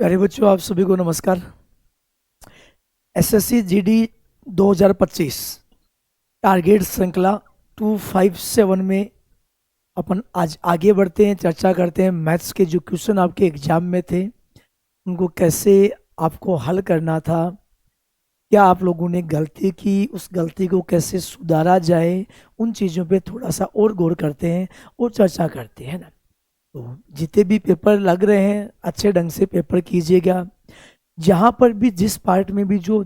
प्यारे बच्चों, आप सभी को नमस्कार। एसएससी जीडी 2025 टारगेट श्रृंखला 257 में अपन आज आगे बढ़ते हैं, चर्चा करते हैं मैथ्स के जो क्वेश्चन आपके एग्जाम में थे उनको कैसे आपको हल करना था, क्या आप लोगों ने गलती की, उस गलती को कैसे सुधारा जाए, उन चीज़ों पे थोड़ा सा और गौर करते हैं और चर्चा करते हैं ना। तो जितने भी पेपर लग रहे हैं अच्छे ढंग से पेपर कीजिएगा। जहाँ पर भी जिस पार्ट में भी जो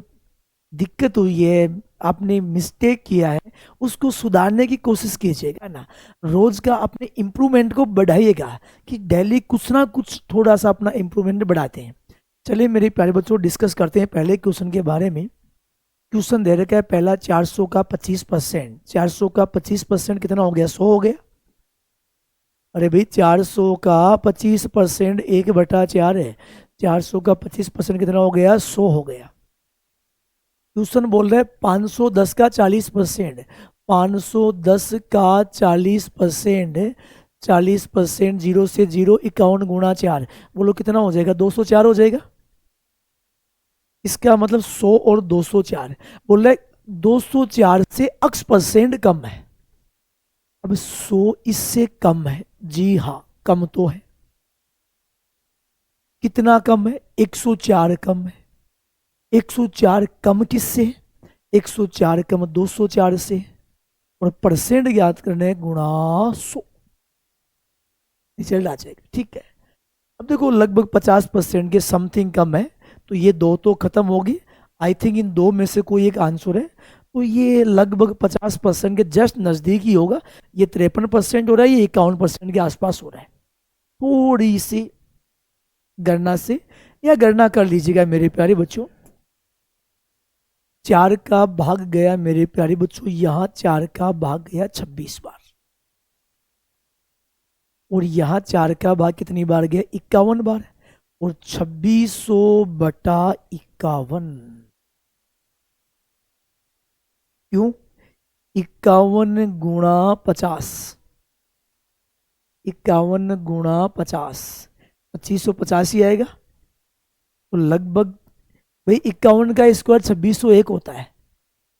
दिक्कत हुई है, आपने मिस्टेक किया है, उसको सुधारने की कोशिश कीजिएगा ना। रोज का अपने इम्प्रूवमेंट को बढ़ाइएगा कि डेली कुछ ना कुछ थोड़ा सा अपना इम्प्रूवमेंट बढ़ाते हैं। चलिए मेरे प्यारे बच्चों, डिस्कस करते हैं पहले क्वेश्चन के बारे में। क्वेश्चन दे रखा है पहला, 400 का 25%। 400 का 25% कितना हो गया? 100 हो गया। अरे भाई 400 का 25% 1/4 है। 400 का 25% कितना हो गया? 100 हो गया। क्वेश्चन बोल रहे हैं 510 का 40%। 510 का 40%, 40% 0 से 0, 51 गुणा 4, बोलो कितना हो जाएगा? 204 हो जाएगा। इसका मतलब 100 और 204। बोल रहे 204 से x% कम है। अब 100 इससे कम है, जी हाँ कम तो है। कितना कम है? 104 कम है। 104 कम किससे? 104 कम 204 से। और परसेंट ज्ञात करने हैं, गुणा 100, रिजल्ट आ जाएगा। ठीक है। अब देखो लगभग 50% के समथिंग कम है, तो ये दो तो खत्म होगी। आई थिंक इन दो में से कोई एक आंसर है, तो ये लगभग 50% के जस्ट नजदीक ही होगा। ये 53% हो रहा है, ये 51% के आसपास हो रहा है। थोड़ी सी गणना से या गणना कर लीजिएगा मेरे प्यारे बच्चों। 4 का भाग गया मेरे प्यारे बच्चों, यहां 4 का भाग गया 26 बार। और यहां 4 का भाग कितनी बार गया? 51 बार। और 2600/51। क्यों? 51 गुणा 50। 51 गुणा 50, 2550 ही आएगा। तो लगभग भाई 51 का स्क्वायर 2601 होता है।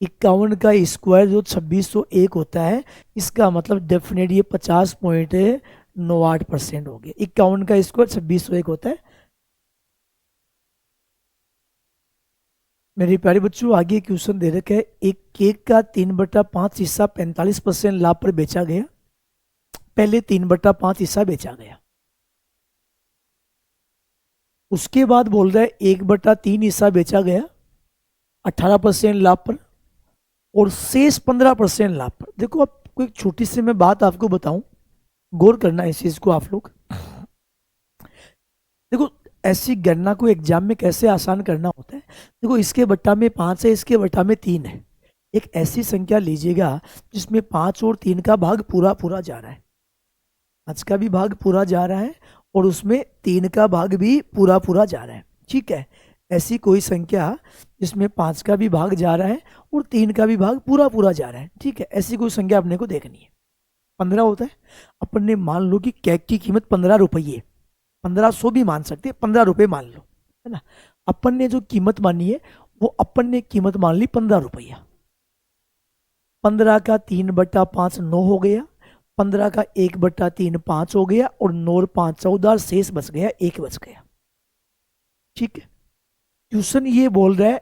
51 का स्क्वायर जो 2601 होता है, इसका मतलब डेफिनेट ये 50.98% हो गया। 51 का स्क्वायर 2601 होता है। मेरे प्यारे बच्चों, आगे क्वेश्चन दे रखा है, एक केक का 3/5 हिस्सा 45% लाभ पर बेचा गया। पहले 3/5 हिस्सा बेचा गया, उसके बाद बोल रहा है 1/3 हिस्सा बेचा गया 18% लाभ पर, और शेष 15% लाभ पर। देखो अब कोई छोटी सी मैं बात आपको बताऊं, गौर करना इस चीज को आप लोग। देखो ऐसी गणना को एग्जाम में कैसे आसान करना होता है। देखो इसके बट्टा में 5 है, इसके बट्टा में 3 है। एक ऐसी संख्या लीजिएगा जिसमें 5 और 3 का भाग पूरा पूरा जा रहा है। 5 का भी भाग पूरा जा रहा है और उसमें 3 का भाग भी पूरा पूरा जा रहा है। ठीक है। ऐसी कोई संख्या जिसमें 5 का भी भाग जा रहा है और 3 का भी भाग पूरा पूरा जा रहा है। ठीक है, ऐसी कोई संख्या अपने को देखनी है। 15 होता है। अपन ने मान लो कि केक की कीमत 15 रुपये, 1500 भी मान सकते हैं, 15 रुपये मान लो, है ना। अपन ने जो कीमत मानी है वो अपन ने कीमत मान ली 15 रुपया। 15 का 3/5 9 हो गया। 15 का 1/3 5 हो गया। और 9 और 5 14, शेष बच गया 1 बच गया। ठीक है। क्वेश्चन ये बोल रहा है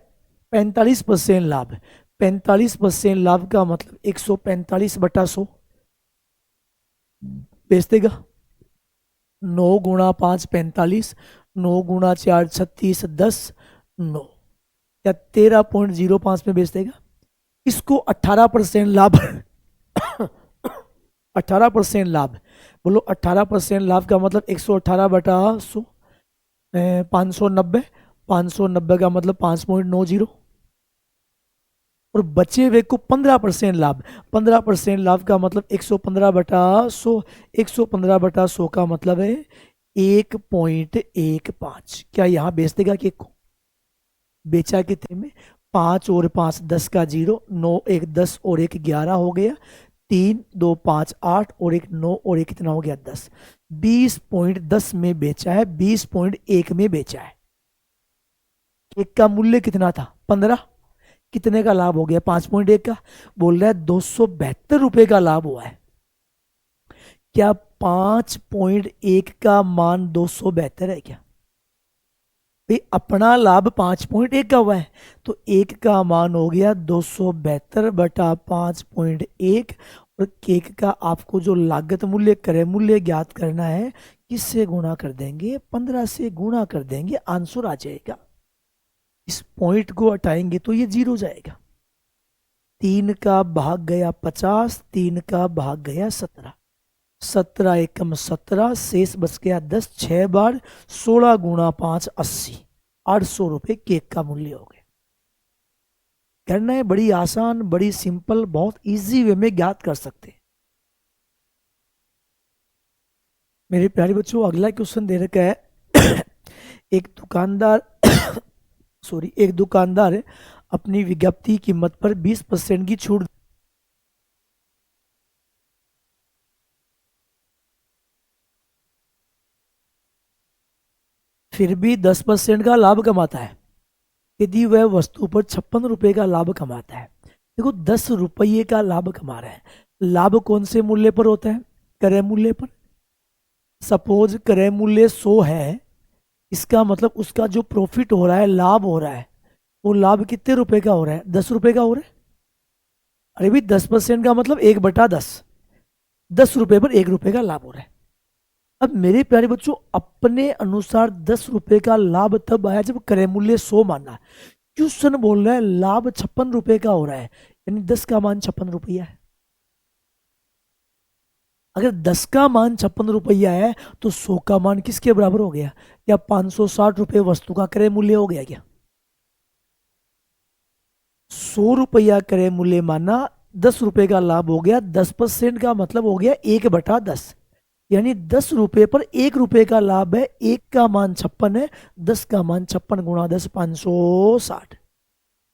45% लाभ। 45% लाभ का मतलब 145/100 बेच देगा। 9 × 5 45, 9 × 4 36, 10, 9 या 13.05 में बेच देगा। इसको 18% लाभ 18% लाभ, बोलो 18% लाभ का मतलब 118/100, 590। 590 का मतलब 5.90। और बचे हुए को 15% लाभ। 15% लाभ का मतलब 115/100। 115/100 का मतलब है 1.15। क्या यहाँ बेच देगा केक को? बेचा कितने में? 5 और 5 10 का 0, 9 1 10 और 1 11 हो गया। 3 2 5 8 और 1 9 और 1 कितना हो गया? 10। 20.10 में बेचा है, 20.1 में बेचा है। केक का मूल्य कितना था 15, कितने का लाभ हो गया 5.1 का, बोल रहा है 272 रुपए का लाभ हुआ है। क्या 5.1 का मान 272 है क्या भाई? अपना लाभ 5.1 का हुआ है, तो एक का मान हो गया 272/5.1। और केक का आपको जो लागत मूल्य क्रय मूल्य ज्ञात करना है, किससे गुणा कर देंगे? 15 से गुणा कर देंगे, आंसर आ जाएगा। इस पॉइंट को हटाएंगे तो ये 0 जाएगा। 3 का भाग गया 50, 3 का भाग गया 17, 17 एकम 17, शेष बच गया 10, 6 बार 16 गुणा 5 80, 800 रुपए केक का मूल्य हो गया। करना है बड़ी आसान, बड़ी सिंपल, बहुत इजी वे में ज्ञात कर सकते हैं। मेरे प्यारे बच्चों, अगला क्वेश्चन दे रखा है एक दुकानदार एक दुकानदार अपनी विज्ञप्ति कीमत पर 20% की छूट, फिर भी 10% का लाभ कमाता है। यदि वह वस्तु पर 56 रुपए का लाभ कमाता है, देखो 10 रुपये का लाभ कमा रहा है, लाभ कौन से मूल्य पर होता है? क्रय मूल्य पर। सपोज क्रय मूल्य 100 है, इसका मतलब उसका जो प्रॉफिट हो रहा है, लाभ हो रहा है, वो लाभ कितने रुपए का हो रहा है? 10 रुपए का हो रहा है। अरे भाई 10% का मतलब 1/10, 10 रुपए पर 1 रुपए का लाभ हो रहा है। अब मेरे प्यारे बच्चों, अपने अनुसार 10 रुपए का लाभ तब आया जब क्रय मूल्य 100 माना। क्वेश्चन बोल रहा है लाभ 56 रुपए का हो रहा है, यानी 10 का मान 56 रुपया है। अगर 10 का मान 56 रुपया है, तो 100 का मान किसके बराबर हो गया? या 560 रुपए वस्तु का क्रय मूल्य हो गया क्या? 100 रुपया क्रय मूल्य माना, 10 रुपए का लाभ हो गया, 10% का मतलब हो गया 1/10, यानी 10 रुपए पर 1 रुपए का लाभ है। एक का मान 56 है, 10 का मान 56 गुणा 10 560,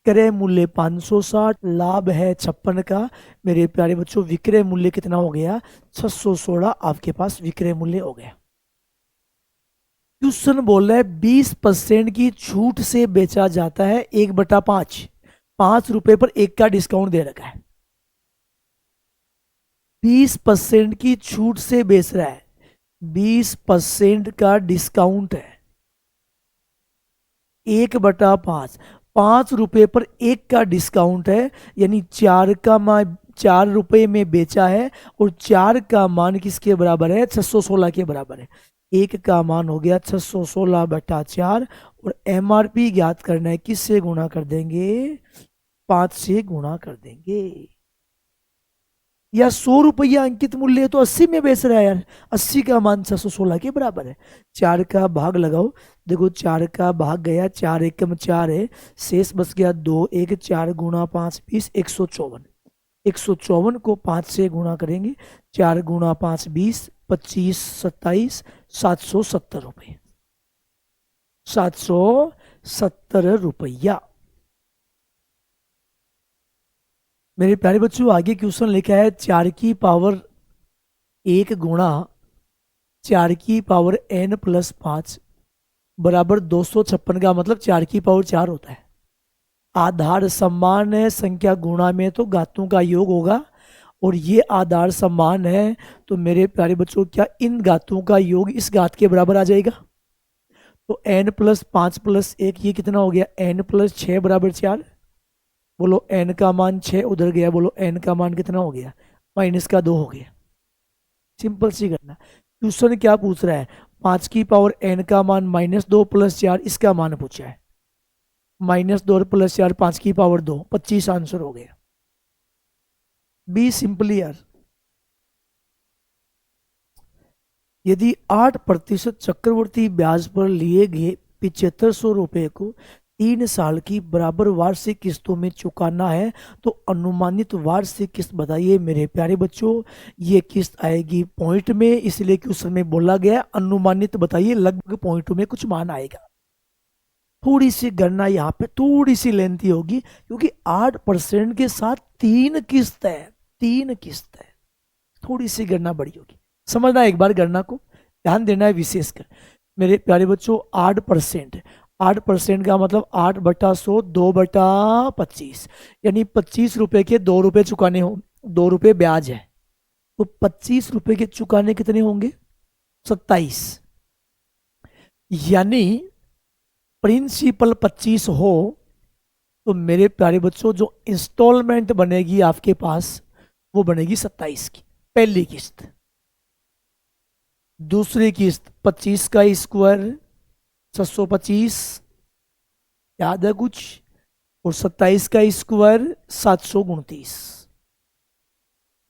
क्रय मूल्य 560, लाभ है 56 का। मेरे प्यारे बच्चों, विक्रय मूल्य कितना हो गया? 616 आपके पास विक्रय मूल्य हो गया। क्वेश्चन बोल रहा है 20% की छूट से बेचा जाता है 1/5, 5 रुपए पर 1 का डिस्काउंट दे रखा है। 20% की छूट से बेच रहा है, 20% का डिस्काउंट है, 1/5, 5 रुपए पर 1 का डिस्काउंट है, यानी 4 रुपए में बेचा है, और 4 का मान किसके बराबर है? 616 के बराबर है। 1 का मान हो गया 616/4, और MRP ज्ञात करना है, किससे गुणा कर देंगे? 5 से गुणा कर देंगे। या 100 रुपया अंकित मूल्य है तो 80 में बेच रहा है यार, 80 का मान 616 के बराबर है। 4 का भाग लगाओ, देखो 4 का भाग गया, 4 एकम 4 है, शेष बच गया 2, 1 4 गुणा 5 20, 154, 154 को 5 से गुणा करेंगे, 4 गुणा 5 20, 25 27, 770 रुपये, 770 रुपया। मेरे प्यारे बच्चों, आगे क्वेश्चन लिखा है 4 की पावर 1 गुणा 4 की पावर n+5 बराबर 256 का मतलब 4 की पावर 4 होता है। आधार समान है, संख्या गुणा में तो घातों का योग होगा, और ये आधार समान है, तो मेरे प्यारे बच्चों क्या इन घातों का योग इस घात के बराबर आ जाएगा? तो n+5+1 ये कितना हो गया? n+6 बराबर 4। बोलो n का मान 6 उधर गया, बोलो n का मान कितना हो गया? -2 हो गया। सिंपल सी करना। क्वेश्चन क्या पूछ रहा है? 5 की पावर n का मान -2 + 4, इसका मान पूछा है। -2 + 4 5 की पावर 2, 25 आंसर हो गया। बी सिंपली यार। यदि 8% चक्रवर्ती ब्याज पर लिए गए 7500 रुपए को 3 साल की बराबर वार्षिक किस्तों में चुकाना है, तो अनुमानित वार्षिक किस्त बताइए। मेरे प्यारे बच्चों, ये किस्त आएगी पॉइंट में, इसलिए क्वेश्चन में बोला गया अनुमानित बताइए, लगभग पॉइंट में कुछ मान आएगा। थोड़ी सी गणना यहाँ पे थोड़ी सी लेंथी होगी, क्योंकि 8% के साथ 3 किस्त है, 3 किस्त है, थोड़ी सी गणना बड़ी होगी। समझना एक बार गणना को, ध्यान देना है विशेषकर। मेरे प्यारे बच्चों, 8%, 8% का मतलब 8/100, 2/25, यानी 25 रुपए के 2 रुपए चुकाने हो, 2 रुपए ब्याज है, तो 25 रुपए के चुकाने कितने होंगे? 27। यानी प्रिंसिपल 25 हो तो मेरे प्यारे बच्चों जो इंस्टॉलमेंट बनेगी आपके पास वो बनेगी 27 की, पहली किस्त। दूसरी किस्त 25 का स्क्वायर 625, याद है कुछ? और 27 का स्क्वायर 729।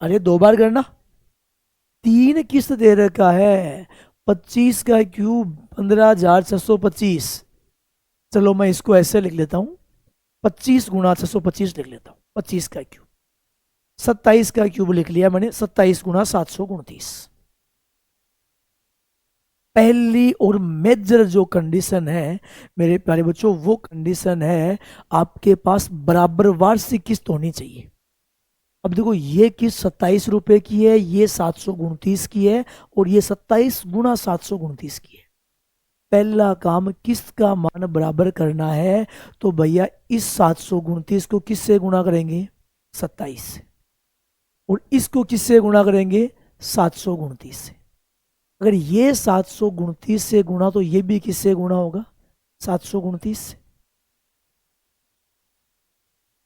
अरे दो बार करना, 3 किस्त दे रखा है। 25 का क्यूब 15,625। चलो मैं इसको ऐसे लिख लेता हूं, 25 × 625 लिख लेता हूं, 25 का क्यूब। 27 का क्यूब लिख लिया मैंने, 27 × 729। पहली और मेजर जो कंडीशन है मेरे प्यारे बच्चों, वो कंडीशन है आपके पास बराबर वार्षिक किस्त होनी चाहिए। अब देखो ये किस्त 27 रुपए की है, ये 729 की है, और ये 27 × 729 की है। पहला काम किस्त का मान बराबर करना है, तो भैया इस 729 को किससे गुणा करेंगे? 27 से। और इसको किससे गुणा करेंगे? 729 से। अगर ये 729 से गुणा तो ये भी किससे गुणा होगा? 729 से।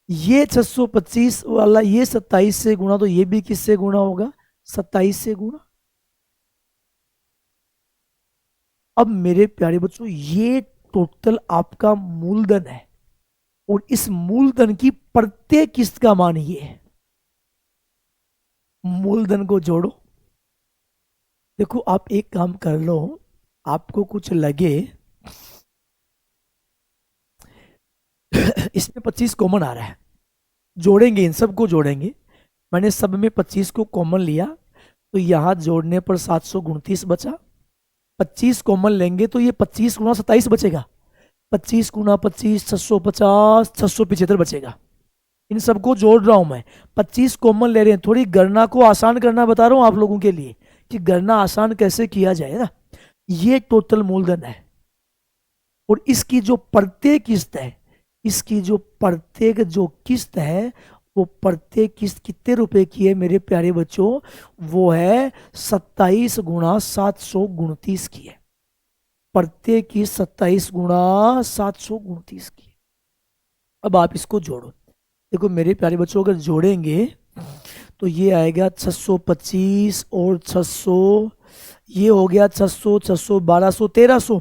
ये 625 वाला ये 27 से गुणा तो ये भी किससे गुणा होगा? 27 से गुणा। अब मेरे प्यारे बच्चों ये टोटल आपका मूलधन है, और इस मूलधन की प्रत्येक किस्त का मान ये है। मूलधन को जोड़ो। देखो आप एक काम कर लो, आपको कुछ लगे इसमें 25 कॉमन आ रहा है, जोड़ेंगे, इन सबको जोड़ेंगे। मैंने सब में 25 को कॉमन लिया, तो यहां जोड़ने पर 729 बचा। 25 कॉमन लेंगे तो ये 25 × 27 बचेगा। 25 × 25 650, 675 बचेगा। इन सबको जोड़ रहा हूं मैं, 25 कॉमन ले रहे हैं। थोड़ी गणना को आसान करना बता रहा हूं आप लोगों के लिए कि गणना आसान कैसे किया जाए ना। ये टोटल मूलधन है, और इसकी जो प्रत्येक किस्त है, इसकी जो प्रत्येक जो किस्त है, वो प्रत्येक किस्त कितने रुपए की है मेरे प्यारे बच्चों? वो है 27 × 729 की है। प्रत्येक किस्त 27 × 729 की है। अब आप इसको जोड़ो। देखो मेरे प्यारे बच्चों अगर जोड़ेंगे तो ये आएगा 625 और 600, ये हो गया 600, 600, 1200, 1300,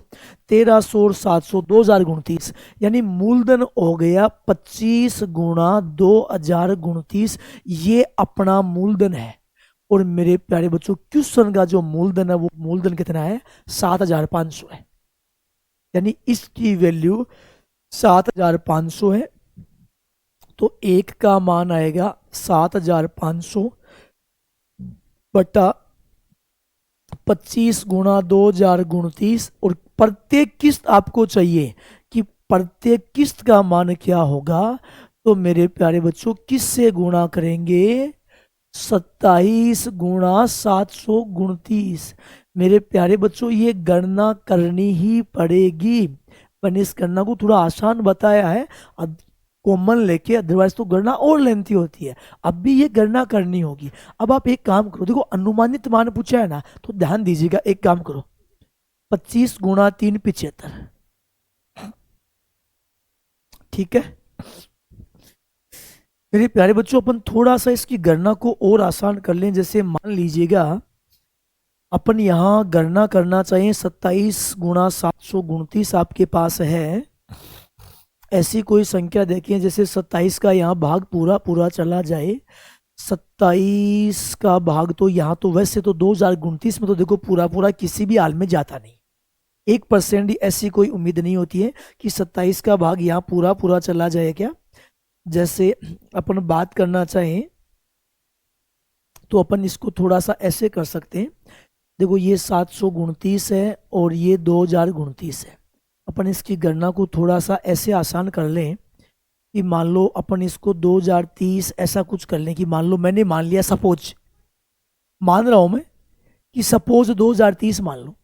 1300 और 700, 2029। यानी मूलधन हो गया 25 × 2029। ये अपना मूलधन है। और मेरे प्यारे बच्चों क्वेश्चन का जो मूलधन है वो मूलधन कितना है? 7500 है। यानी इसकी वैल्यू 7500 है। तो एक का मान आएगा 7500 बटा 25 × 2029। और प्रत्येक किस्त आपको चाहिए कि प्रत्येक किस्त का मान क्या होगा, तो मेरे प्यारे बच्चों किस से गुणा करेंगे? 27 × 729। मेरे प्यारे बच्चों ये गणना करनी ही पड़ेगी। मैंने इस गणना को थोड़ा आसान बताया है, कॉमन लेके, अदरवाइज तो गणना और लेंथी होती है। अब भी ये गणना करनी होगी। अब आप एक काम करो, देखो अनुमानित मान पूछा है ना, तो ध्यान दीजिएगा। एक काम करो, 25 × 3 75, ठीक है मेरे प्यारे बच्चों। अपन थोड़ा सा इसकी गणना को और आसान कर लें। जैसे मान लीजिएगा अपन यहाँ गणना करना चाहिए, 27 × 729 आपके पास है। ऐसी कोई संख्या देखिए जैसे 27 का यहाँ भाग पूरा पूरा चला जाए। 27 का भाग तो यहाँ तो वैसे तो 2029 में तो देखो पूरा पूरा किसी भी हाल में जाता नहीं। 1% ऐसी कोई उम्मीद नहीं होती है कि 27 का भाग यहाँ पूरा पूरा चला जाए क्या। जैसे अपन बात करना चाहें तो अपन इसको थोड़ा सा ऐसे कर सकते हैं। देखो ये 729 है और ये 2029 है। अपन इसकी गणना को थोड़ा सा ऐसे आसान कर लें कि मान लो अपन इसको 2030 ऐसा कुछ कर लें कि मान लो, मैंने मान लिया, सपोज मान रहा हूं मैं कि सपोज 2030 मान लो।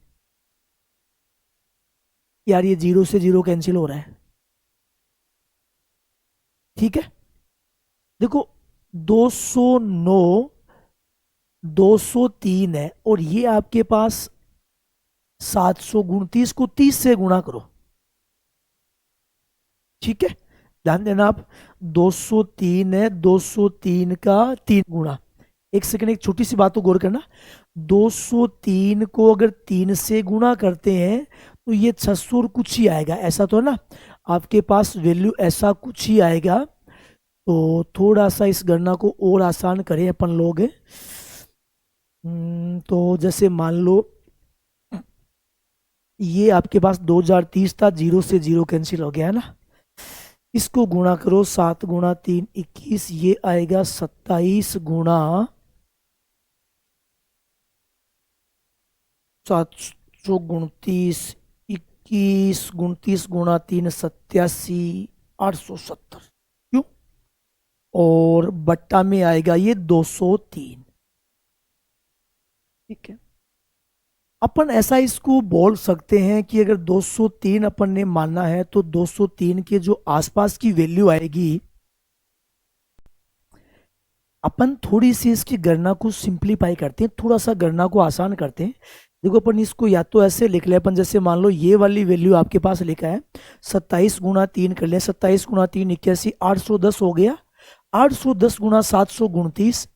यार ये 0 से 0 कैंसिल हो रहा है, ठीक है। देखो 209 203 है, और ये आपके पास 729 को 30 से गुणा करो, ठीक है। ध्यान देना आप, 203 है, 203 का 3 गुणा। एक सेकंड, एक छोटी सी बात को गौर करना। 203 को अगर 3 से गुणा करते हैं तो ये 600 और कुछ ही आएगा, ऐसा तो है ना। आपके पास वैल्यू ऐसा कुछ ही आएगा। तो थोड़ा सा इस गणना को और आसान करें अपन लोग। तो जैसे मान लो ये आपके पास 2030 था, 0 से 0 कैंसिल हो गया है ना। इसको गुणा करो, 7 गुणा 3 21, ये आएगा 27 गुणा 729, 21 गुणा 3 87, 870, क्यों। और बट्टा में आएगा ये 203, ठीक है। अपन ऐसा इसको बोल सकते हैं कि अगर 203 अपन ने मानना है तो 203 के जो आसपास की वैल्यू आएगी, अपन थोड़ी सी इसकी गणना को सिंप्लीफाई करते हैं, थोड़ा सा गणना को आसान करते हैं। देखो अपन इसको या तो ऐसे लिख ले, अपन जैसे मान लो ये वाली वैल्यू आपके पास लिखा है 27 गुणा 3 कर ले, 27 गुणा 3 81, 810 हो गया। 810 गुणा 729,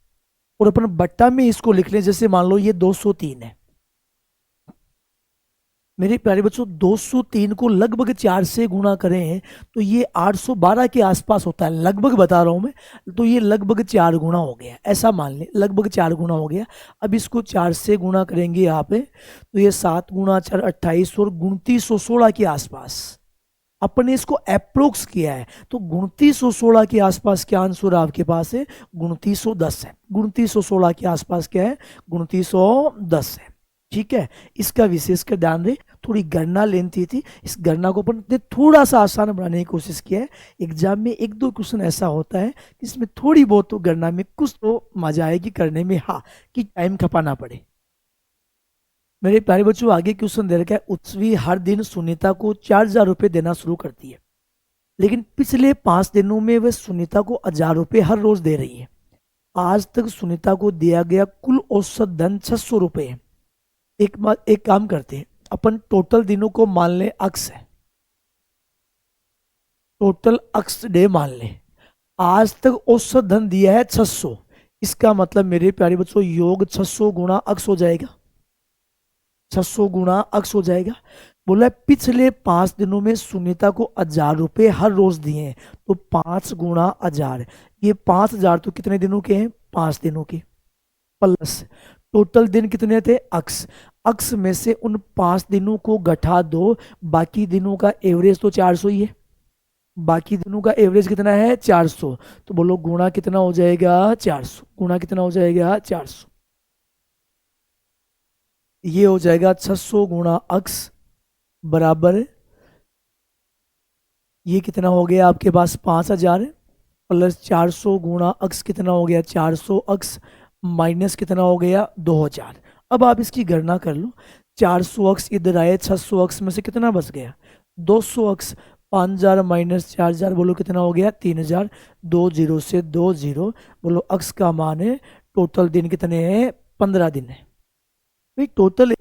और अपन बट्टा में इसको लिख लें, जैसे मान लो ये 203 है। मेरे प्यारे बच्चों 203 को लगभग 4 से गुणा करें तो ये 812 के आसपास होता है, लगभग बता रहा हूं मैं। तो ये लगभग 4 गुणा हो गया, ऐसा मान लें, लगभग 4 गुणा हो गया। अब इसको 4 से गुणा करेंगे यहाँ पे, तो ये 7 गुणा 4 28 और 2916 के आसपास। अपन ने इसको अप्रोक्स किया है, तो 2916 के आसपास क्या आंसर आपके पास है, 2910 है। 2916 के आसपास क्या है, 2910 है, ठीक है। इसका विशेष कर ध्यान दें, थोड़ी गणना लेंथी थी, इस गणना को अपन ने थोड़ा सा आसान बनाने की कोशिश किया है। एग्जाम में एक दो क्वेश्चन ऐसा होता है कि इसमें थोड़ी बहुत तो गणना में कुछ तो मजा आएगी करने में, हाँ, कि टाइम खपाना पड़े। मेरे प्यारे बच्चों आगे क्वेश्चन दे रखा है, उत्सवी हर दिन सुनीता को 4,000 रुपये देना शुरू करती है, लेकिन पिछले 5 दिनों में वह सुनीता को 1,000 रुपये हर रोज दे रही है। आज तक सुनीता को दिया गया कुल औसत धन 600 रुपये है। एक काम करते हैं, अपन टोटल दिनों को मान लें अक्स है, टोटल अक्स डे मान लें। आज तक औसत धन दिया है 600, इसका मतलब मेरे प्यारे बच्चों योग 600 गुणा अक्स हो जाएगा, 600 गुणा अक्स हो जाएगा। बोला है पिछले 5 दिनों में सुनीता को 1,000 रुपये हर रोज दिए हैं, तो 5 गुणा 1,000, ये 5,000 तो कितने दिनों के हैं, 5 दिनों के, प्लस टोटल दिन कितने थे, अक्स। अक्स में से उन 5 दिनों को घटा दो, बाकी दिनों का एवरेज तो 400 ही है। बाकी दिनों का एवरेज कितना है, 400। तो बोलो गुणा कितना हो जाएगा, 400, गुणा कितना हो जाएगा, 400। ये हो जाएगा 600 गुणा अक्स बराबर, ये कितना हो गया आपके पास 5,000, प्लस 400 गुणा अक्स कितना हो गया, 400 अक्स, माइनस कितना हो गया, 2,000। अब आप इसकी गणना कर लो, 400 अक्स इधर आए, 600 अक्स में से कितना बच गया, 200 अक्स। 5,000 माइनस 4,000 बोलो कितना हो गया, 3,000। 2 0 से 2 0, बोलो अक्स का मान है, टोटल दिन कितने हैं, 15 दिन है भाई। टोटल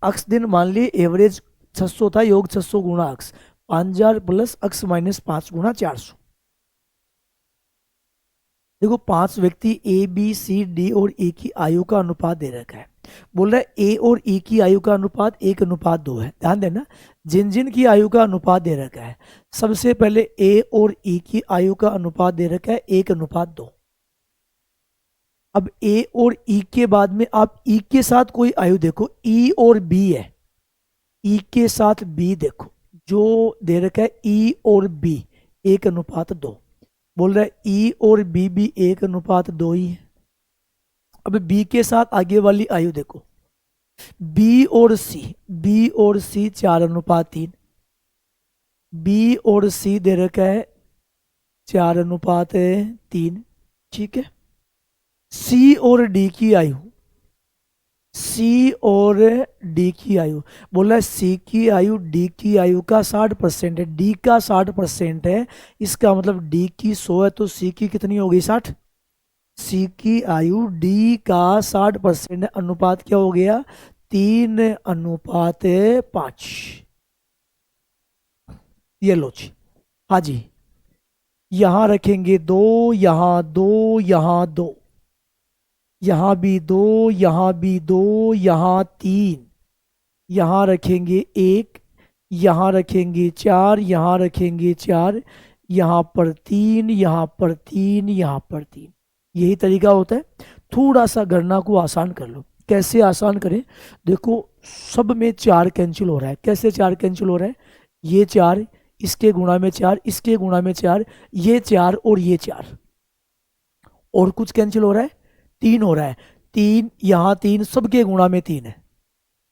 अक्स दिन मान लिए, एवरेज 600 था, योग 600 गुणा अक्स, 5,000 प्लस अक्स माइनस 5 गुणा 400। देखो 5 व्यक्ति ए बी सी डी और ई की आयु का अनुपात दे रखा है। बोल रहा है ए और ई की आयु का अनुपात 1:2 है। ध्यान देना, जिन जिन की आयु का अनुपात दे रखा है, सबसे पहले ए और ई की आयु का अनुपात दे रखा है 1:2। अब ए और ई के बाद में आप ई के साथ कोई आयु देखो, ई और बी है, ई के साथ बी देखो, जो दे रखा है ई और बी 1:2। बोल रहा है ई और बी भी 1:2 ही है। अब बी के साथ आगे वाली आयु देखो, बी और सी, बी और सी 4:3, बी और सी दे रखा है 4:3, ठीक है। सी और डी की आयु, सी और डी की आयु, बोला सी की आयु डी की आयु का 60% है, डी का 60% है, इसका मतलब डी की 100 है तो सी की कितनी होगी 60। सी की आयु डी का 60% है, अनुपात क्या हो गया 3:5। ये लो जी, हाँ जी, यहां रखेंगे 2, यहां 2, यहां 2, यहां भी 2, यहां भी 2, यहां 3, यहां रखेंगे 1, यहां रखेंगे 4, यहां रखेंगे 4, यहां पर 3, यहां पर 3, यहां पर 3। यही तरीका होता है। थोड़ा सा गणना को आसान कर लो। कैसे आसान करें, देखो सब में 4 कैंसिल हो रहा है। कैसे 4 कैंसिल हो रहा है, ये 4, इसके गुणा में 4, इसके गुणा में 4, ये 4 और ये 4, और कुछ कैंसिल हो रहा है, 3 हो रहा है, 3 यहाँ 3, सबके गुणा में 3 है।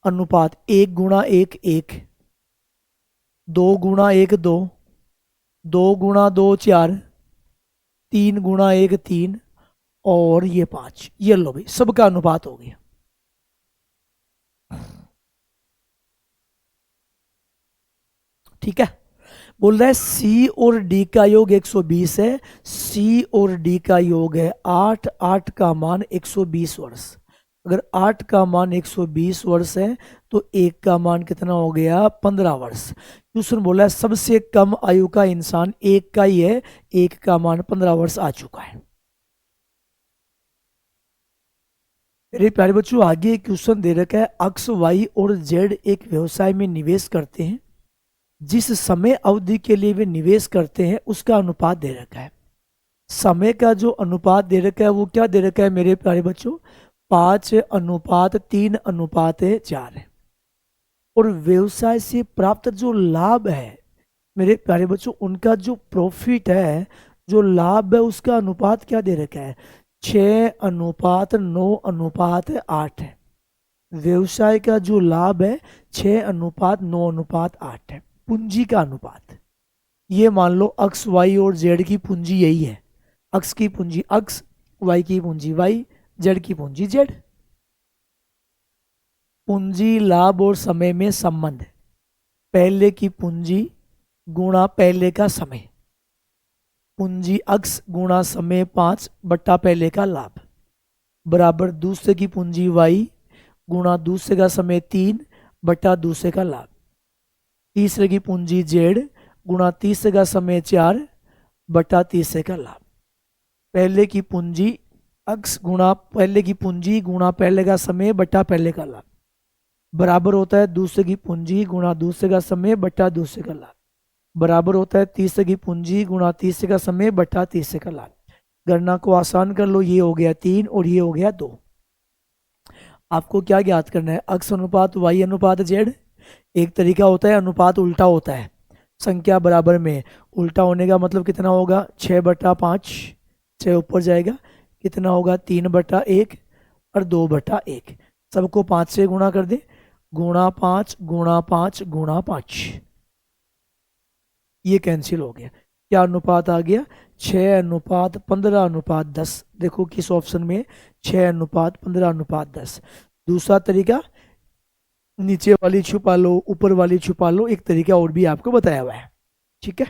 अनुपात 1 गुणा 1 1, 2 गुणा 1 2, 2 गुणा 2 4, 3 गुणा 1 3, और ये 5। ये लो भाई, सबका अनुपात हो गया। ठीक है, बोल रहा है सी और डी का योग 120 है, सी और डी का योग है 8, 8 का मान 120 वर्ष। अगर 8 का मान 120 वर्ष है तो 1 का मान कितना हो गया 15 वर्ष। क्वेश्चन बोला है सबसे कम आयु का इंसान 1 का ही है, 1 का मान 15 वर्ष आ चुका है। मेरे प्यारे बच्चों, आगे एक क्वेश्चन दे रखा है, एक्स वाई और जेड एक व्यवसाय में निवेश करते हैं, जिस समय अवधि के लिए वे निवेश करते हैं उसका अनुपात दे रखा है। समय का जो अनुपात दे रखा है वो क्या दे रखा है मेरे प्यारे बच्चों, 5:3:4 है। और व्यवसाय से प्राप्त जो लाभ है मेरे प्यारे बच्चों, उनका जो प्रॉफिट है, जो लाभ है, उसका अनुपात क्या दे रखा है 6:9:8 है। व्यवसाय का जो लाभ है 6:9:8 है। पूंजी का अनुपात, ये मान लो अक्स वाई और जेड की पूंजी यही है। अक्स की पूंजी अक्स, वाई की पूंजी वाई, जेड की पूंजी जेड। पूंजी लाभ और समय में संबंध, पहले की पूंजी गुणा पहले का समय, पूंजी अक्स गुणा समय 5 पहले का लाभ, बराबर दूसरे की पूंजी वाई गुणा दूसरे का समय 3 दूसरे का लाभ, तीसरे की पूंजी जेड गुणा तीसरे का समय 4 तीसरे का लाभ। पहले की पूंजी अक्स गुणा पहले की पूंजी गुणा पहले का समय पहले का लाभ, बराबर होता है दूसरे की पूंजी गुणा दूसरे का समय दूसरे का लाभ, बराबर होता है तीसरे की पूंजी गुणा तीसरे का समय तीसरे का लाभ। गणना को आसान कर लो, ये हो गया 3 और ये हो गया 2। आपको क्या ज्ञात करना है, अक्स अनुपात वाई अनुपात जेड। एक तरीका होता है अनुपात उल्टा होता है, संख्या बराबर में उल्टा होने का मतलब कितना होगा 6/5, 6 ऊपर जाएगा, कितना होगा 3/1 और 2/1। सबको 5 से गुणा कर दे, गुणा 5 गुणा 5 गुणा 5, ये कैंसिल हो गया। क्या अनुपात आ गया 6:15:10। देखो किस ऑप्शन में 6:15:10। दूसरा तरीका, नीचे वाली छुपा लो ऊपर वाली छुपा लो, एक तरीका और भी आपको बताया हुआ है। ठीक है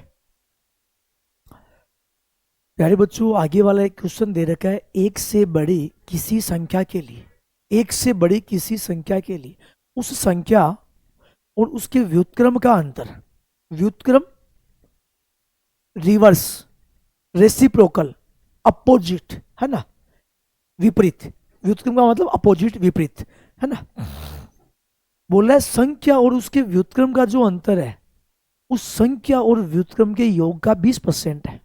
प्यारे बच्चों, आगे वाला एक क्वेश्चन दे रखा है, एक से बड़ी किसी संख्या के लिए, एक से बड़ी किसी संख्या के लिए उस संख्या और उसके व्युत्क्रम का अंतर, व्युत्क्रम रिवर्स, रेसिप्रोकल, अपोजिट है ना, विपरीत, व्युत्क्रम का मतलब अपोजिट विपरीत है ना। बोला है संख्या और उसके व्युत्क्रम का जो अंतर है, उस संख्या और व्युत्क्रम के योग का 20% है।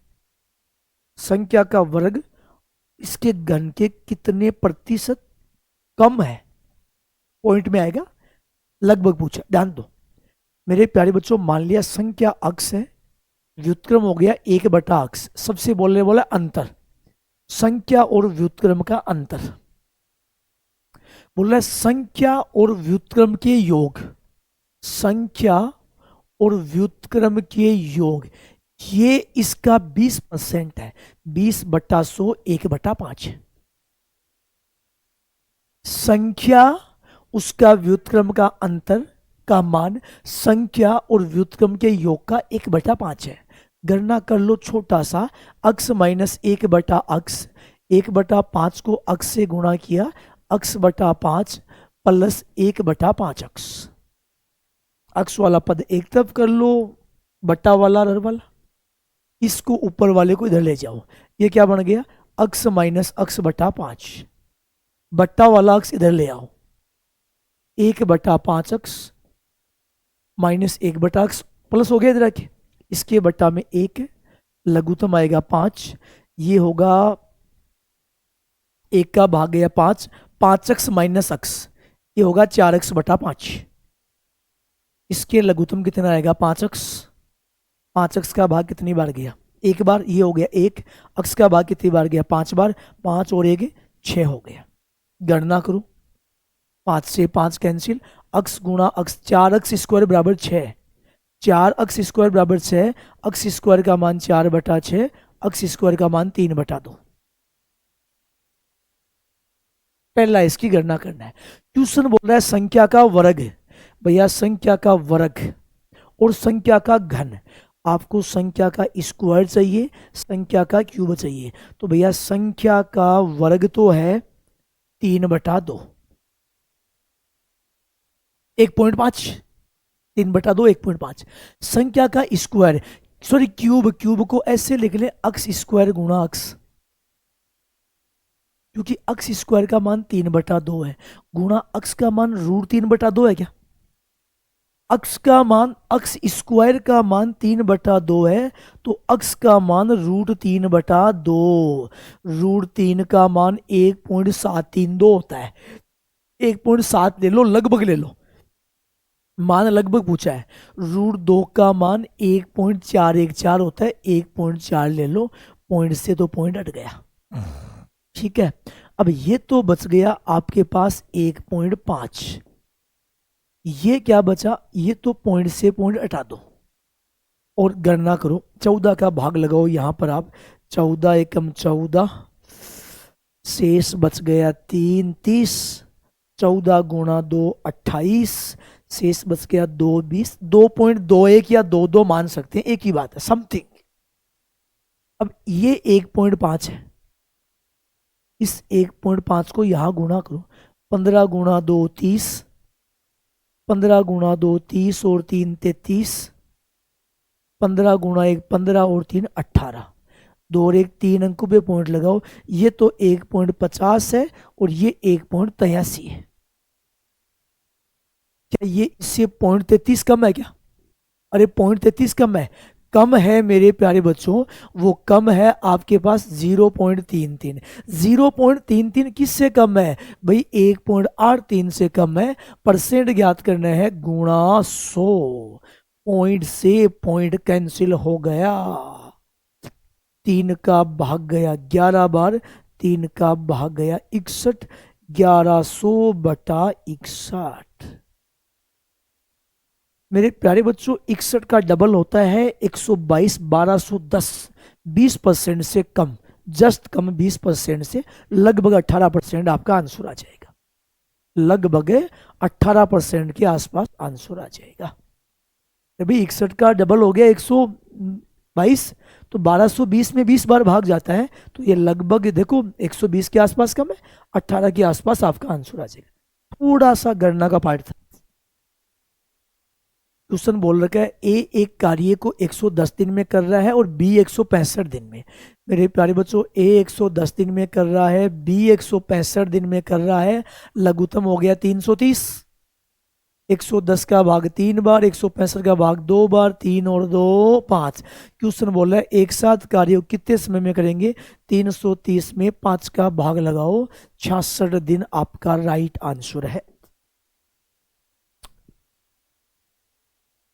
संख्या का वर्ग इसके घन के कितने प्रतिशत कम है, पॉइंट में आएगा, लगभग पूछा, ध्यान दो मेरे प्यारे बच्चों। मान लिया संख्या अक्स है, व्युत्क्रम हो गया 1/अक्स। सबसे बोलने वाला अंतर, संख्या और व्युत्क्रम का अंतर। बोल रहा है संख्या और व्युत्क्रम के योग, संख्या और व्युत्क्रम के योग, ये इसका 20% है। 20/100 1/5। संख्या उसका व्युत्क्रम का अंतर का मान संख्या और व्युत्क्रम के योग का 1/5 है। गणना कर लो छोटा सा, अक्स माइनस 1/अक्स, 1/5 को अक्स से गुणा किया, अक्स बटा 5 प्लस 1/5 अक्स। अक्स वाला पद एक तरफ कर लो, बटा वाला रर वाला, इसको ऊपर वाले को इधर ले जाओ। ये क्या बन गया, अक्स माइनस अक्स बटा 5, बट्टा वाला अक्स इधर ले आओ, 1/5 अक्स माइनस 1/अक्स प्लस हो गया इधर आके, इसके बट्टा में 1, लघुत्तम आएगा 5, ये होगा 1 का भाग गया 5, 5x माइनस अक्स, ये होगा 4x/5। इसके लघुत्तम कितना आएगा 5x, 5x का भाग कितनी बार गया, एक बार, ये हो गया 1, अक्स का भाग कितनी बार गया 5 बार, 5 और 1 6 हो गया। गणना करो, 5 से 5 कैंसिल, अक्स गुणा अक्स, 4x² बराबर 6, 4x² बराबर 6, अक्स स्क्वायर का मान 4/6, अक्स स्क्वायर का मान 3/2। पहला इसकी गणना करना है। क्वेश्चन बोल रहा है संख्या का वर्ग, भैया संख्या का वर्ग और संख्या का घन, आपको संख्या का स्क्वायर चाहिए, संख्या का क्यूब चाहिए। तो भैया संख्या का वर्ग तो है 3/2, 1.5, 3/2 1.5। संख्या का स्क्वायर सॉरी क्यूब, क्यूब को ऐसे लिख ले, अक्स स्क्वायर गुणा अक्स, क्योंकि अक्स स्क्वायर का मान 3/2 है, गुणा अक्स का मान √3/2 है क्या, अक्स का मान, अक्स स्क्वायर का मान 3/2 है, तो अक्स का मान √3/2, √3 का मान 1.732 होता है, 1.7 ले लो, लगभग ले लो, मान लगभग पूछा है। √2 का मान 1.414 होता है, 1.4 ले लो, पॉइंट से तो पॉइंट हट गया, ठीक है। अब ये तो बच गया आपके पास 1.5, ये क्या बचा, ये तो पॉइंट से पॉइंट हटा दो और गणना करो, 14 का भाग लगाओ यहां पर आप, 14 एकम 14, शेष बच गया 3 30, 14 गुणा 2 28, शेष बच गया 2 20, 2.21 या 2 मान सकते हैं, एक ही बात है, समथिंग। अब ये 1.5 है, इस 1.5 को यहां गुणा करो, 15 गुणा 2 30, 15 गुणा 2 30 और 3 33, 15 गुणा 1 15 और 3 18, 2 और 1 3 अंकों पे पॉइंट लगाओ, ये तो 1.50 है और ये 1.83 है। क्या ये इससे 0.33 कम है क्या, अरे 0.33 कम है, कम है मेरे प्यारे बच्चों, वो कम है आपके पास 0.33, 0.33 किससे कम है भाई, 1.83 से कम है, परसेंट ज्ञात करना है, गुणा 100, पॉइंट से पॉइंट कैंसिल हो गया, 3 का भाग गया 11 बार, 3 का भाग गया 61, 1100/61। मेरे प्यारे बच्चों 61 का डबल होता है 122, 1210, 20% से कम, जस्ट कम 20% से, लगभग 18% आपका आंसर आ जाएगा, लगभग 18% के आसपास आंसर आ जाएगा। अभी 61 का डबल हो गया 122, तो 1220 में 20 बार भाग जाता है, तो ये लगभग देखो 120 के आसपास कम है, 18 के आसपास आपका आंसर आ जाएगा। थोड़ा सा गणना का पार्ट था। क्वेश्चन बोल रखा है ए एक कार्य को 110 दिन में कर रहा है और बी 165 दिन में। मेरे प्यारे बच्चों ए 110 दिन में कर रहा है, बी 165 दिन में कर रहा है, लघुत्तम हो गया 330, 110 का भाग 3 बार, 165 का भाग 2 बार, 3 और 2 5। क्वेश्चन बोल रहा है एक साथ कार्य कितने समय में करेंगे, 330 में 5 का भाग लगाओ, 66 दिन आपका राइट आंसर है।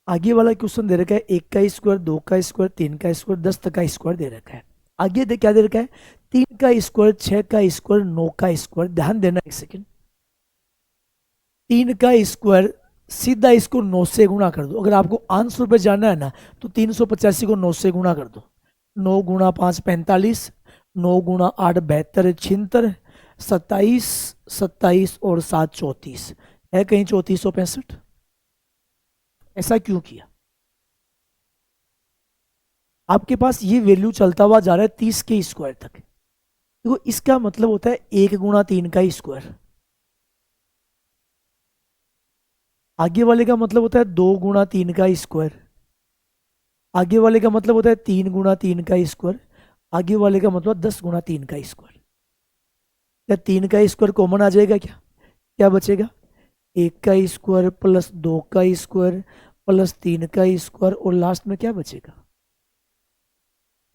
आगे वाला क्वेश्चन दे रखा है 1 का स्क्वायर, 2 का स्क्वायर, 3 का स्क्वायर, 10 तक का स्क्वायर दे रखा है। आगे क्या दे रखा है, 3 का स्क्वायर, 6 का स्क्वायर, 9 का स्क्वायर। ध्यान देना एक सेकेंड, 3 का स्क्वायर सीधा इसको 9 से गुणा कर दो, अगर आपको आंसर पे जाना है ना तो 385 को 9 से गुणा कर दो, 9 गुणा 5 45, 9 गुणा 8 72 76, 27 27 और 7 34, है कहीं 3465? ऐसा क्यों किया? आपके पास ये वैल्यू चलता हुआ जा रहा है 30 के स्क्वायर तक। देखो इसका मतलब होता है 1 × 3 का स्क्वायर। आगे वाले का मतलब होता है 2 × 3 का स्क्वायर। आगे वाले का मतलब होता है 3 × 3 का स्क्वायर। आगे वाले का मतलब 10 × 3 का स्क्वायर। क्या 3 का स्क्वायर कॉमन आ जाएगा? क्या क्या बचेगा? 1 का स्क्वायर प्लस 2 का स्क्वायर प्लस 3 का स्क्वायर और लास्ट में क्या बचेगा?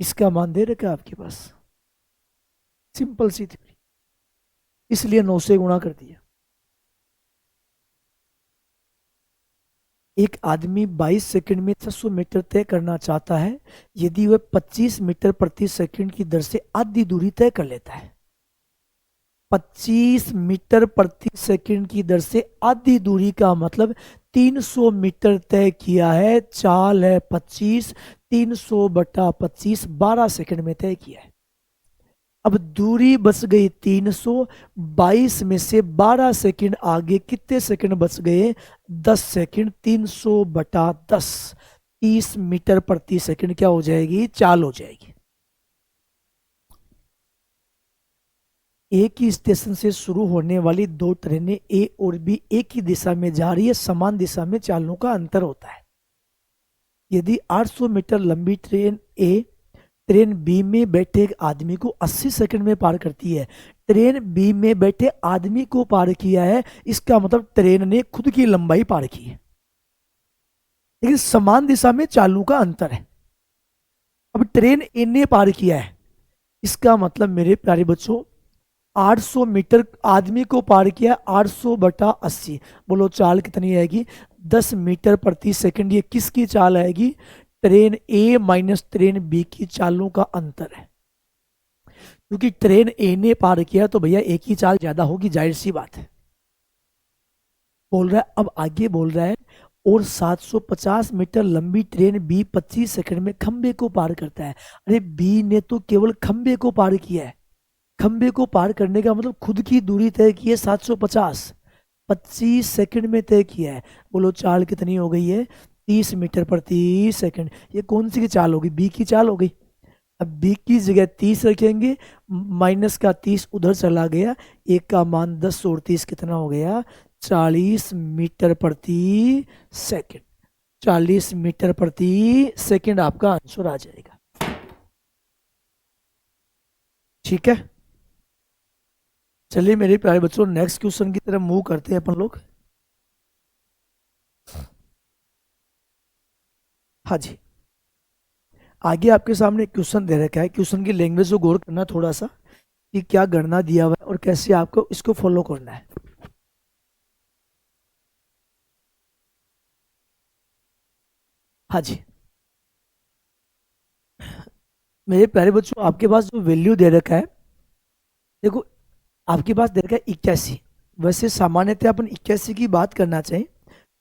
इसका मान दे रखा है आपके पास। सिंपल सी थ्योरी, इसलिए 9 से गुणा कर दिया। एक आदमी 22 सेकंड में 600 मीटर तय करना चाहता है। यदि वह 25 मीटर प्रति सेकंड की दर से आधी दूरी तय कर लेता है। 25 मीटर प्रति सेकंड की दर से आधी दूरी का मतलब 300 मीटर तय किया है। चाल है 25, 300/25 12 सेकंड में तय किया है। अब दूरी बच गई 300, 22 में से 12 सेकंड आगे कितने सेकंड बच गए? 10 सेकंड। 300/10 30 मीटर प्रति सेकंड क्या हो जाएगी? चाल हो जाएगी। एक ही स्टेशन से शुरू होने वाली दो ट्रेनें ए और बी एक ही दिशा में जा रही है। समान दिशा में चालों का अंतर होता है। यदि 800 मीटर लंबी ट्रेन ए ट्रेन बी में बैठे एक आदमी को 80 सेकंड में पार करती है। ट्रेन बी में बैठे आदमी को पार किया है, इसका मतलब ट्रेन ने खुद की लंबाई पार की है, लेकिन समान दिशा में चालों का अंतर है। अब ट्रेन ए ने पार किया है, इसका मतलब मेरे प्यारे बच्चों 800 मीटर आदमी को पार किया, 800/80। बोलो चाल कितनी आएगी? 10 मीटर प्रति सेकंड। ये किसकी चाल आएगी? ट्रेन ए माइनस ट्रेन बी की चालों का अंतर है। क्योंकि ट्रेन ए ने पार किया तो भैया एक ही चाल ज्यादा होगी, जाहिर सी बात है। बोल रहा है, अब आगे बोल रहा है और 750 मीटर लंबी ट्रेन बी 25 सेकंड में खंबे को पार करता है। अरे बी ने तो केवल खंबे को पार किया है। खंबे को पार करने का मतलब खुद की दूरी तय की है 750, 25 सेकंड में तय किया है। बोलो चाल कितनी हो गई है? 30 मीटर प्रति सेकंड। ये कौन सी की चाल होगी? बी की चाल हो गई। अब बी की जगह 30 रखेंगे, माइनस का 30 उधर चला गया, एक का मान 10 और 30 कितना हो गया? 40 मीटर प्रति सेकंड। 40 मीटर प्रति सेकंड आपका आंसर आ जाएगा। ठीक है, चलिए मेरे प्यारे बच्चों नेक्स्ट क्वेश्चन की तरफ मूव करते हैं अपन लोग। हाँ जी, आगे आपके सामने क्वेश्चन दे रखा है। क्वेश्चन की लैंग्वेज को गौर करना थोड़ा सा कि क्या गणना दिया हुआ है और कैसे आपको इसको फॉलो करना है। हाँ जी, मेरे प्यारे बच्चों आपके पास जो वैल्यू दे रखा है, देखो आपके पास दे रखा है 81। वैसे सामान्यतः अपन 81 की बात करना चाहें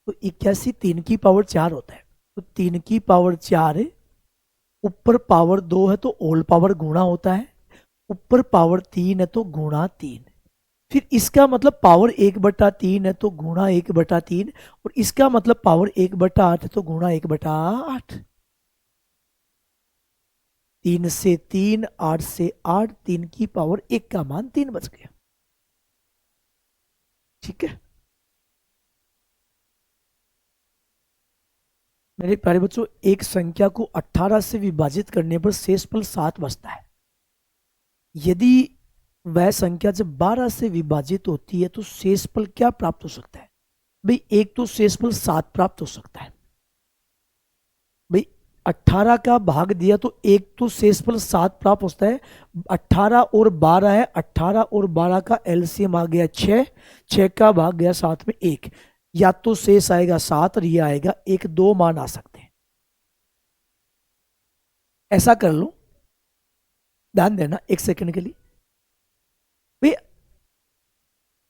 तो 81 3 की पावर 4 होता है। तो 3 की पावर 4 है, ऊपर पावर 2 है तो होल पावर गुणा होता है, ऊपर पावर 3 है तो गुणा 3। फिर इसका मतलब पावर 1/3 है तो गुणा 1/3, और इसका मतलब पावर 1/8 है तो गुणा 1/8। 3 से 3, 8 से 8, 3 की पावर 1 का मान 3 बच गया। ठीक है मेरे प्यारे बच्चों, एक संख्या को 18 से विभाजित करने पर शेषफल 7 बचता है। यदि वह संख्या जब 12 से विभाजित होती है तो शेषफल क्या प्राप्त हो सकता है? भाई एक तो शेषफल 7 प्राप्त हो सकता है। भाई 18 का भाग दिया तो एक तो शेषफल 7 प्राप्त होता है। 18 और 12 है, 18 और 12 का एलसीएम आ गया 6, 6 का भाग गया 7 में 1। या तो शेष आएगा 7 और ये आएगा 1, 2 मान आ सकते हैं। ऐसा कर लो, ध्यान देना एक सेकंड के लिए। भाई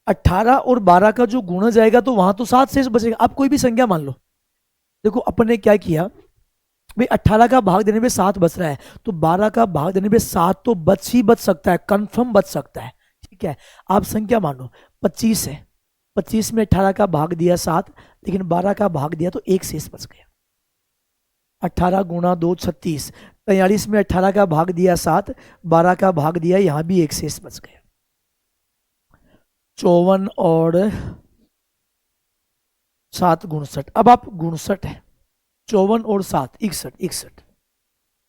18 और 12 का जो गुणा जाएगा तो वहां तो 7 शेष बचेगा। आप कोई भी संख्या मान लो। देखो अपन ने क्या किया, भाई 18 का भाग देने पे 7 बच रहा है तो 12 का भाग देने पे 7 तो बच ही बच सकता है, कंफर्म बच सकता है। ठीक है, आप संख्या मानो 25 है, 25 में 18 का भाग दिया 7, लेकिन 12 का भाग दिया तो एक शेष बच गया। 18 गुणा 2 36, 43 में 18 का भाग दिया 7, 12 का भाग दिया, यहां भी एक शेष बच गया। 54 और 7 59। अब आप 59 है, 54 और 7 61, 61,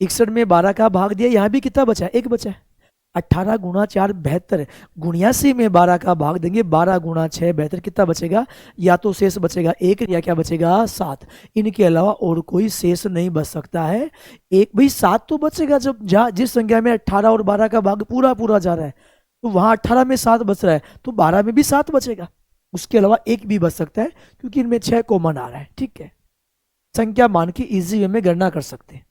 61 में 12 का भाग दिया, यहां भी कितना बचा है? एक बचा है। 18 गुणा 4 72, 79 में 12 का भाग देंगे, 12 गुणा 6 72, कितना बचेगा? या तो शेष बचेगा एक, या क्या बचेगा? 7। इनके अलावा और कोई शेष नहीं बच सकता है। एक भाई 7 तो बचेगा, जब जिस संख्या में 18 और 12 का भाग पूरा पूरा जा रहा है, तो वहां 18 में 7 बच रहा है, तो 12 में भी 7 बचेगा। उसके अलावा एक भी बच सकता है, क्योंकि इनमें 6 कॉमन आ रहा है। ठीक है, संख्या मान के इजी वे में गणना कर सकते हैं।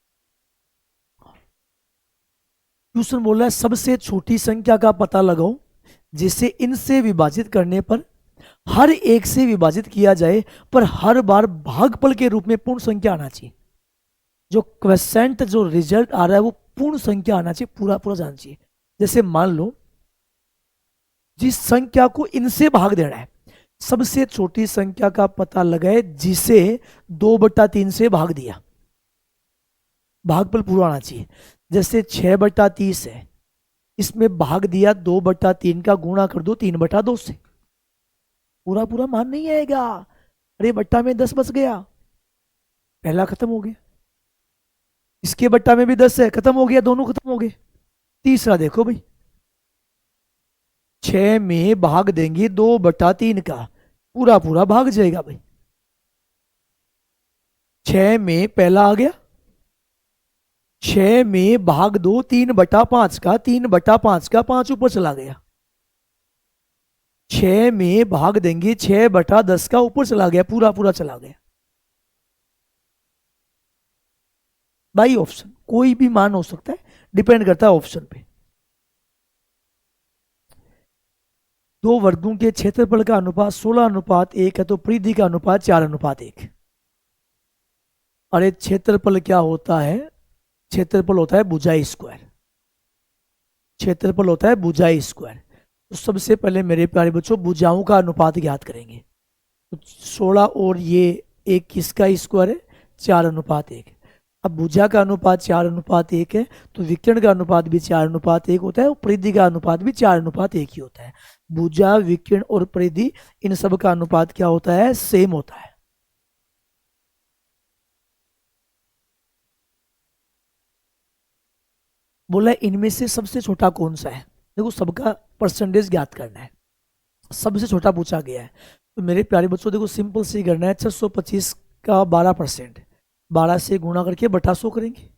क्वेश्चन बोल रहा है सबसे छोटी संख्या का पता लगाओ जिसे इनसे विभाजित करने पर हर एक से विभाजित किया जाए, पर हर बार भागफल के रूप में पूर्ण संख्या आना चाहिए। जो क्वेश्चन जो रिजल्ट आ रहा है वो पूर्ण संख्या आना चाहिए, पूरा पूरा जाना चाहिए। जैसे मान लो जिस संख्या को इनसे भाग देना है, सबसे छोटी संख्या का पता लगाए जिसे 2/3 से भाग दिया, भागफल पूरा आना चाहिए। जैसे 6/30 है, इसमें भाग दिया 2/3 का, गुणा कर दो 3/2 से, पूरा पूरा मान नहीं आएगा। अरे बट्टा में 10 बच गया, पहला खत्म हो गया। इसके बट्टा में भी 10 है, खत्म हो गया, दोनों खत्म हो गए। तीसरा देखो भाई, 6 में भाग देंगे 2/3 का, पूरा पूरा भाग जाएगा भाई। 6 में पहला आ गया, 6 में भाग दो 3/5 का, 3/5 का 5 ऊपर चला गया। 6 में भाग देंगे 6/10 का, ऊपर चला गया, पूरा पूरा चला गया। बाई ऑप्शन कोई भी मान हो सकता है, डिपेंड करता है ऑप्शन पे। दो वर्गों के क्षेत्रफल का अनुपात 16:1 है, तो परिधि का अनुपात 4:1। अरे क्षेत्रफल क्या होता है? क्षेत्रफल होता है भुजाई स्क्वायर, क्षेत्रफल होता है भुजाई स्क्वायर। तो सबसे पहले मेरे प्यारे बच्चों भुजाओं का अनुपात ज्ञात करेंगे। तो 16 और ये एक किसका स्क्वायर है? 4:1। अब भुजा का अनुपात 4:1 है, तो विकर्ण का अनुपात भी 4:1 होता है, और परिधि का अनुपात भी 4:1 ही होता है। भुजा, विकर्ण और परिधि, इन सब का अनुपात क्या होता है? सेम होता है। बोला इनमें से सबसे छोटा कौन सा है? देखो सबका परसेंटेज ज्ञात करना है, सबसे छोटा पूछा गया है। तो मेरे प्यारे बच्चों देखो सिंपल सी करना है, 625 का 12%, 12 से गुणा करके बटा 100 करेंगे।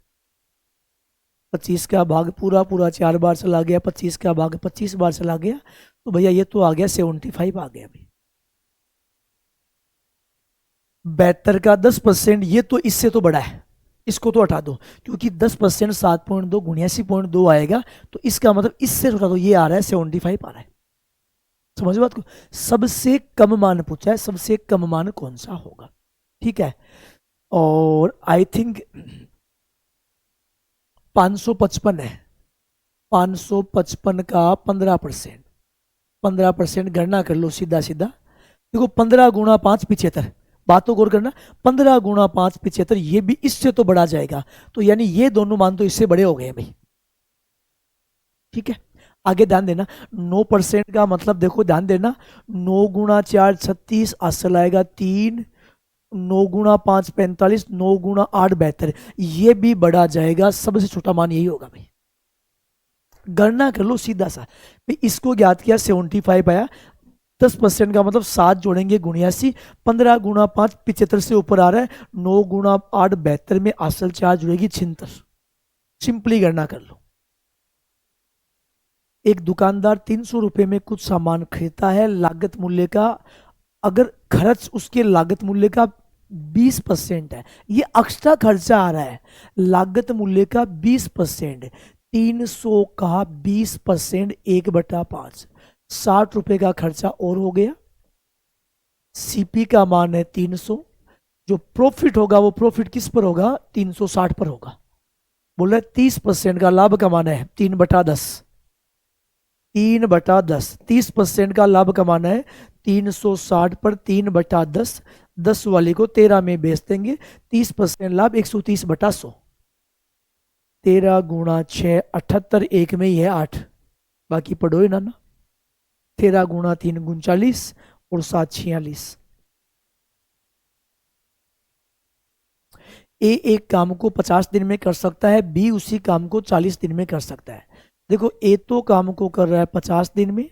25 का भाग पूरा पूरा 4 बार चला गया, 25 का भाग 25 बार चला गया, तो भैया ये तो आ गया 75 आ गया भाई। 72 का 10%, ये तो इससे तो बड़ा है, इसको तो हटा दो, क्योंकि 10% 7.2 79.2 आएगा, तो इसका मतलब इससे छोटा तो ये आ रहा है 75 आ रहा है। समझ बात को? सबसे कम मान पूछा है, सबसे कम मान कौन सा होगा? ठीक है, और आई थिंक 555 है, 555 का 15%, 15% गणना कर लो सीधा सीधा। देखो 15 गुणा 5 75, बातों गौर करना, 15 गुणा 5 75, ये भी इससे तो बढ़ा जाएगा, तो यानी ये दोनों मान तो इससे बड़े हो गए भाई। ठीक है, आगे ध्यान देना, 9% का मतलब देखो ध्यान देना, 9 गुणा 4 36, असल आएगा 3, 9 गुणा 5 45, 9 गुणा 8 72, ये भी बढ़ा जाएगा, सबसे छोटा मान यही होगा भाई। गणना कर लो सीधा सा भाई, इसको ज्ञात किया 75 आया, 10% का मतलब 7 जोड़ेंगे 79, 15 गुणा 5 75 से ऊपर आ रहा है, 9 गुणा 8 72 में असल 4 जुड़ेगी 76। सिंपली गणना कर लो। एक दुकानदार 300 रुपए में कुछ सामान खरीदता है, लागत मूल्य का, अगर खर्च उसके लागत मूल्य का 20% है, ये एक्स्ट्रा खर्चा आ रहा है, लागत मूल्य का 20%, 300 का 20% 1/5, 60 रुपए का खर्चा और हो गया। सीपी का मान है 300, जो प्रॉफिट होगा वो प्रॉफिट किस पर होगा? 360 पर होगा। बोल रहे 30% का लाभ कमाना है, 3/10, 3/10, 30% का लाभ कमाना है, 360 पर 3/10, 10 वाले को 13 में बेच देंगे, 30% लाभ 130/100। 13 गुणा 6 78, एक में ही है 8, बाकी पढ़ो ही ना। 13 गुणा 3 39 और 7 46। ए एक काम को 50 दिन में कर सकता है, बी उसी काम को 40 दिन में कर सकता है। देखो ए तो काम को कर रहा है 50 दिन में,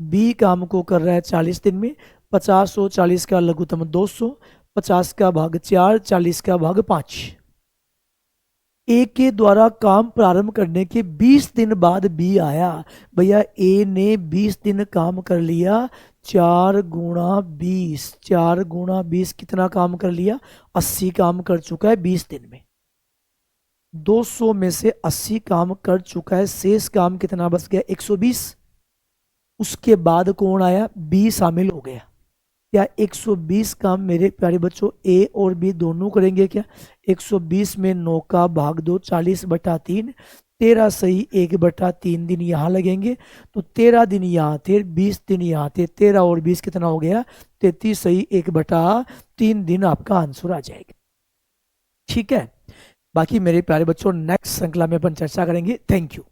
बी काम को कर रहा है 40 दिन में। 50 और 40 का लघुत्तम 200, 50 का भाग 4, 40 का भाग 5। ए के द्वारा काम प्रारंभ करने के 20 दिन बाद बी आया। भैया ए ने 20 दिन काम कर लिया, 4 गुणा 20, 4 गुणा 20 कितना काम कर लिया? 80 काम कर चुका है 20 दिन में। 200 में से 80 काम कर चुका है, शेष काम कितना बच गया? 120। उसके बाद कौन आया? बी शामिल हो गया। क्या 120 काम मेरे प्यारे बच्चों ए और बी दोनों करेंगे क्या? 120 में 9 का भाग 2, 40/3, 13 सही 1/3 दिन यहाँ लगेंगे, तो 13 दिन यहाँ थे, 20 दिन यहाँ थे, 13 और 20 कितना हो गया? 33 सही 1/3 दिन आपका आंसर आ जाएगा। ठीक है, बाकी मेरे प्यारे बच्चों नेक्स्ट श्रृंखला में अपन चर्चा करेंगे। Thank you.